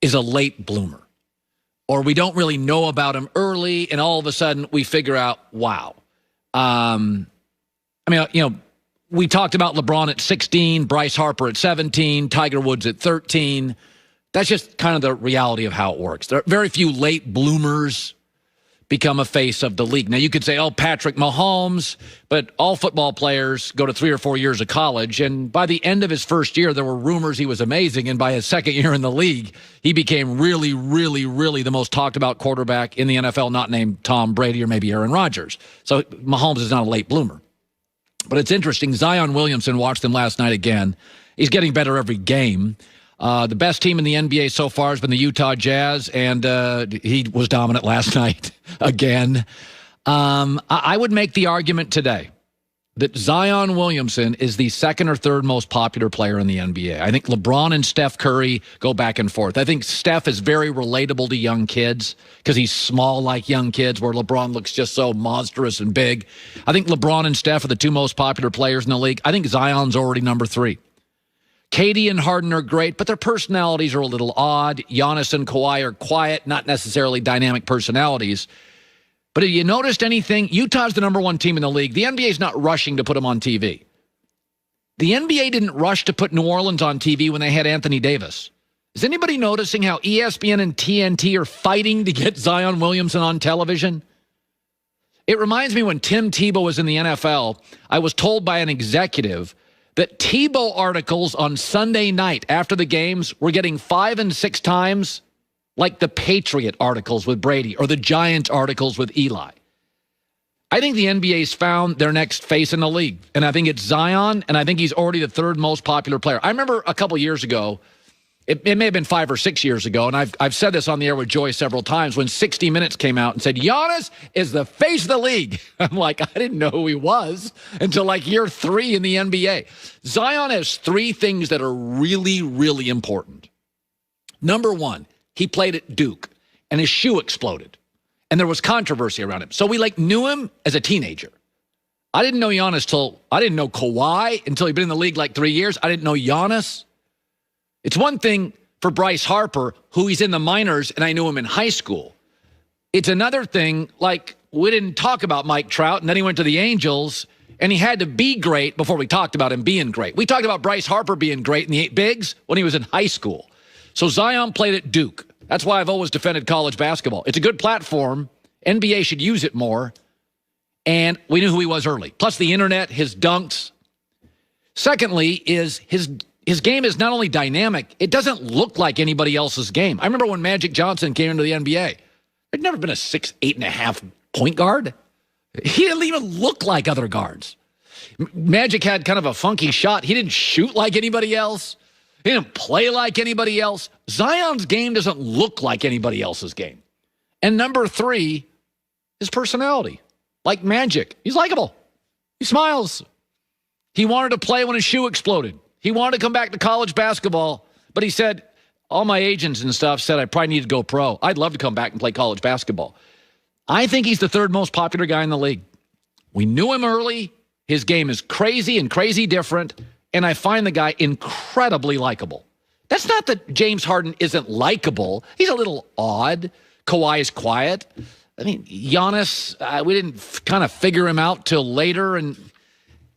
is a late bloomer, or we don't really know about him early, and all of a sudden we figure out, wow. We talked about LeBron at 16, Bryce Harper at 17, Tiger Woods at 13. That's just kind of the reality of how it works. There are very few late bloomers become a face of the league. Now, you could say, Patrick Mahomes, but all football players go to 3 or 4 years of college, and by the end of his first year, there were rumors he was amazing, and by his second year in the league, he became really, really, really the most talked-about quarterback in the NFL, not named Tom Brady or maybe Aaron Rodgers. So Mahomes is not a late bloomer. But it's interesting. Zion Williamson, watched him last night again. He's getting better every game. The best team in the NBA so far has been the Utah Jazz, and he was dominant last night again. I would make the argument today that Zion Williamson is the second or third most popular player in the NBA. I think LeBron and Steph Curry go back and forth. I think Steph is very relatable to young kids because he's small like young kids, where LeBron looks just so monstrous and big. I think LeBron and Steph are the two most popular players in the league. I think Zion's already number 3. KD and Harden are great, but their personalities are a little odd. Giannis and Kawhi are quiet, not necessarily dynamic personalities. But have you noticed anything? Utah's the number 1 team in the league. The NBA's not rushing to put them on TV. The NBA didn't rush to put New Orleans on TV when they had Anthony Davis. Is anybody noticing how ESPN and TNT are fighting to get Zion Williamson on television? It reminds me when Tim Tebow was in the NFL, I was told by an executive that Tebow articles on Sunday night after the games were getting 5 and 6 times like the Patriot articles with Brady or the Giant articles with Eli. I think the NBA's found their next face in the league, and I think it's Zion, and I think he's already the 3rd most popular player. I remember a couple years ago, it may have been 5 or 6 years ago, and I've said this on the air with Joy several times, when 60 Minutes came out and said, Giannis is the face of the league. I'm like, I didn't know who he was until like year 3 in the NBA. Zion has 3 things that are really, really important. Number 1, he played at Duke, and his shoe exploded, and there was controversy around him. So we knew him as a teenager. I didn't know Giannis I didn't know Kawhi until he'd been in the league 3 years. I didn't know Giannis. It's one thing for Bryce Harper, who he's in the minors, and I knew him in high school. It's another thing, we didn't talk about Mike Trout, and then he went to the Angels, and he had to be great before we talked about him being great. We talked about Bryce Harper being great in the 8 bigs when he was in high school. So Zion played at Duke. That's why I've always defended college basketball. It's a good platform. NBA should use it more. And we knew who he was early. Plus the internet, his dunks. Secondly, is his game is not only dynamic, it doesn't look like anybody else's game. I remember when Magic Johnson came into the NBA. There'd never been a 6', 8.5" point guard. He didn't even look like other guards. Magic had kind of a funky shot. He didn't shoot like anybody else. He didn't play like anybody else. Zion's game doesn't look like anybody else's game. And number 3, his personality. Like Magic. He's likable. He smiles. He wanted to play when his shoe exploded. He wanted to come back to college basketball, but he said, all my agents and stuff said I probably need to go pro. I'd love to come back and play college basketball. I think he's the 3rd most popular guy in the league. We knew him early. His game is crazy and crazy different. And I find the guy incredibly likable. That's not that James Harden isn't likable. He's a little odd. Kawhi is quiet. I mean, Giannis, we didn't kind of figure him out till later. And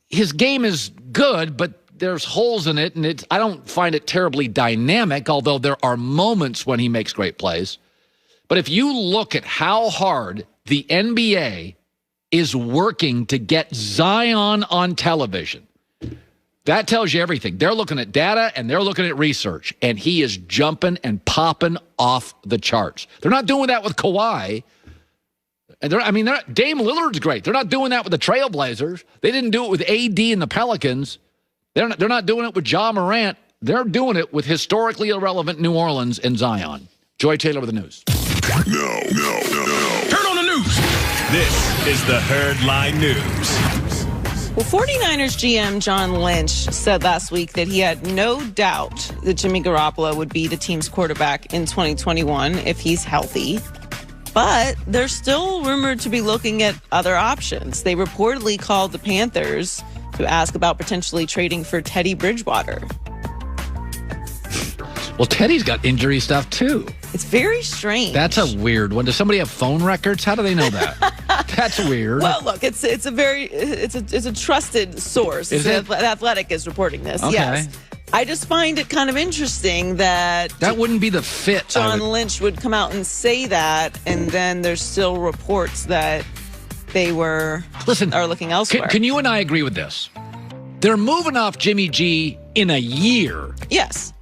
his game is good, but there's holes in it. And I don't find it terribly dynamic, although there are moments when he makes great plays. But if you look at how hard the NBA is working to get Zion on television, that tells you everything. They're looking at data and they're looking at research, and he is jumping and popping off the charts. They're not doing that with Kawhi. And Dame Lillard's great. They're not doing that with the Trailblazers. They didn't do it with AD and the Pelicans. They're not doing it with Ja Morant. They're doing it with historically irrelevant New Orleans and Zion. Joy Taylor with the news. No. Turn on the news. This is the Herd Line News. Well, 49ers GM John Lynch said last week that he had no doubt that Jimmy Garoppolo would be the team's quarterback in 2021 if he's healthy. But they're still rumored to be looking at other options. They reportedly called the Panthers to ask about potentially trading for Teddy Bridgewater. Well, Teddy's got injury stuff, too. It's very strange. That's a weird one. Does somebody have phone records? How do they know that? That's weird. Well, look, it's a trusted source. Is it? The Athletic is reporting this. Okay. Yes. I just find it kind of interesting that wouldn't be the fit. John Lynch would come out and say that, and then there's still reports that they are looking elsewhere. Can you and I agree with this? They're moving off Jimmy G in a year. Yes.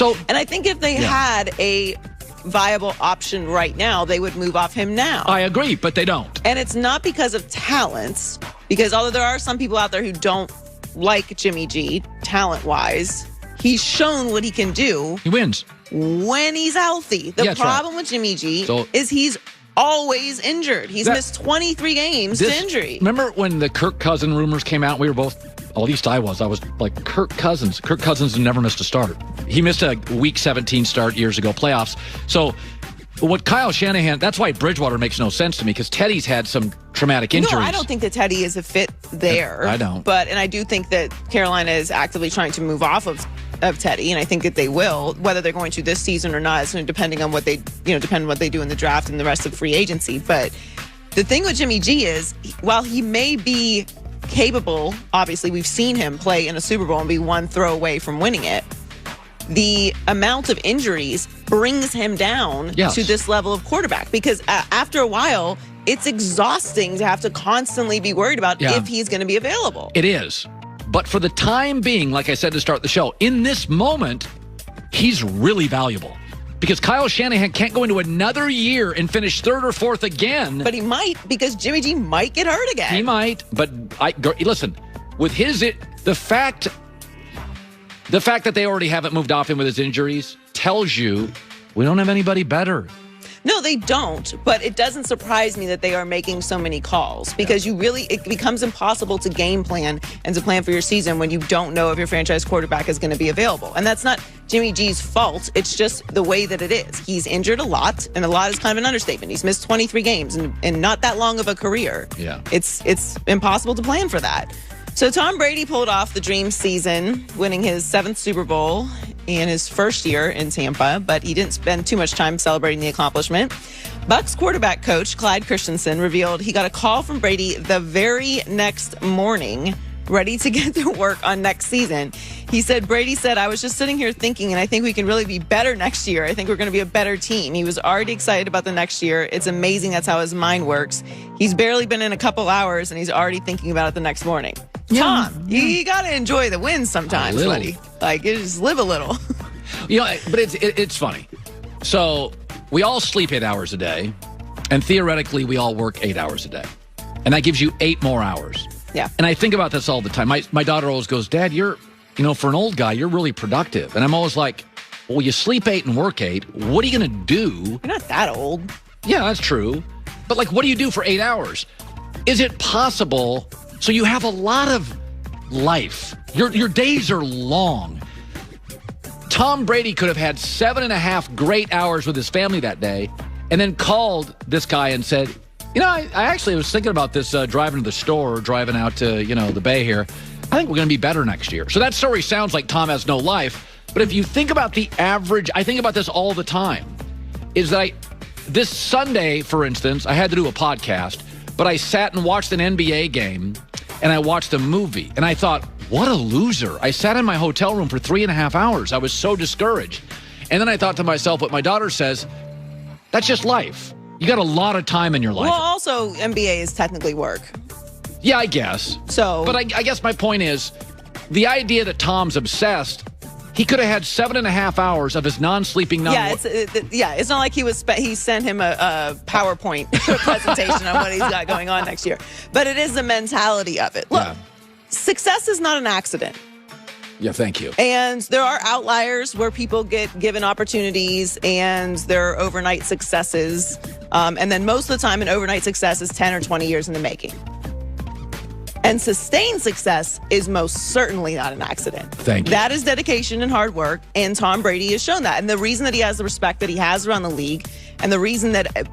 And I think if they had a viable option right now, they would move off him now. I agree, but they don't. And it's not because of talents, because although there are some people out there who don't like Jimmy G, talent-wise, he's shown what he can do. He wins. When he's healthy. The problem with Jimmy G is he's always injured. He's missed 23 games to injury. Remember when the Kirk Cousins rumors came out? We were both, at least I was like, Kirk Cousins. Kirk Cousins never missed a start. He missed a Week 17 start years ago, playoffs. So what Kyle Shanahan, that's why Bridgewater makes no sense to me, because Teddy's had some traumatic injuries. No, I don't think that Teddy is a fit there. I don't. And I do think that Carolina is actively trying to move off of Teddy, and I think that they will. Whether they're going to this season or not is depending on what they do in the draft and the rest of free agency. But the thing with Jimmy G is, while he may be capable, obviously we've seen him play in a Super Bowl and be one throw away from winning it, the amount of injuries brings him down to this level of quarterback, because after a while, it's exhausting to have to constantly be worried about if he's going to be available. It is. But for the time being, like I said to start the show, in this moment, he's really valuable. Because Kyle Shanahan can't go into another year and finish third or fourth again. But he might, because Jimmy G might get hurt again. He might. But listen, with the fact that they already haven't moved off him with his injuries tells you we don't have anybody better. No, they don't. But it doesn't surprise me that they are making so many calls, because it becomes impossible to game plan and to plan for your season when you don't know if your franchise quarterback is going to be available. And that's not Jimmy G's fault. It's just the way that it is. He's injured a lot, and a lot is kind of an understatement. He's missed 23 games and not that long of a career. Yeah. It's impossible to plan for that. So Tom Brady pulled off the dream season, winning his 7th Super Bowl in his first year in Tampa, but he didn't spend too much time celebrating the accomplishment. Bucs quarterback coach Clyde Christensen revealed he got a call from Brady the very next morning, ready to get to work on next season. He said, Brady said, I was just sitting here thinking, and I think we can really be better next year. I think we're going to be a better team. He was already excited about the next year. It's amazing. That's how his mind works. He's barely been in a couple hours, and he's already thinking about it the next morning. Tom, you got to enjoy the wins sometimes, buddy. Like, you just live a little. But it's funny. So we all sleep 8 hours a day, and theoretically we all work 8 hours a day. And that gives you 8 more hours. Yeah. And I think about this all the time. My daughter always goes, Dad, for an old guy, you're really productive. And I'm always like, well, you sleep 8 and work 8. What are you going to do? You're not that old. Yeah, that's true. But what do you do for 8 hours? Is it possible? So you have a lot of life. Your days are long. Tom Brady could have had 7.5 great hours with his family that day, and then called this guy and said, I actually was thinking about this driving to the store, driving out to, the Bay here. I think we're going to be better next year. So that story sounds like Tom has no life. But if you think about the average, I think about this all the time, is that this Sunday, for instance, I had to do a podcast, but I sat and watched an NBA game, and I watched a movie, and I thought, what a loser. I sat in my hotel room for 3.5 hours. I was so discouraged. And then I thought to myself, what my daughter says, that's just life. You got a lot of time in your life. Well, also, NBA is technically work. Yeah, I guess. But I guess my point is, the idea that Tom's obsessed, he could have had 7.5 hours of his non-sleeping, it's not like he sent him a PowerPoint presentation on what he's got going on next year. But it is the mentality of it. Look, success is not an accident. Yeah, thank you. And there are outliers where people get given opportunities and there are overnight successes. And then most of the time, an overnight success is 10 or 20 years in the making. And sustained success is most certainly not an accident. Thank you. That is dedication and hard work, and Tom Brady has shown that. And the reason that he has the respect that he has around the league, and the reason that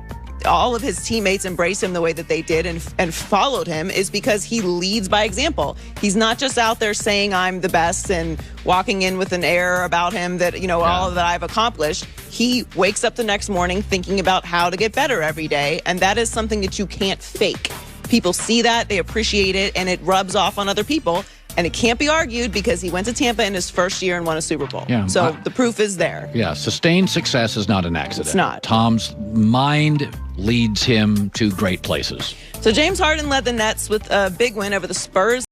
all of his teammates embraced him the way that they did and followed him is because he leads by example. He's not just out there saying I'm the best and walking in with an air about him that, all that I've accomplished. He wakes up the next morning thinking about how to get better every day, and that is something that you can't fake. People see that, they appreciate it, and it rubs off on other people. And it can't be argued because he went to Tampa in his first year and won a Super Bowl. Yeah, so the proof is there. Yeah, sustained success is not an accident. It's not. Tom's mind leads him to great places. So James Harden led the Nets with a big win over the Spurs.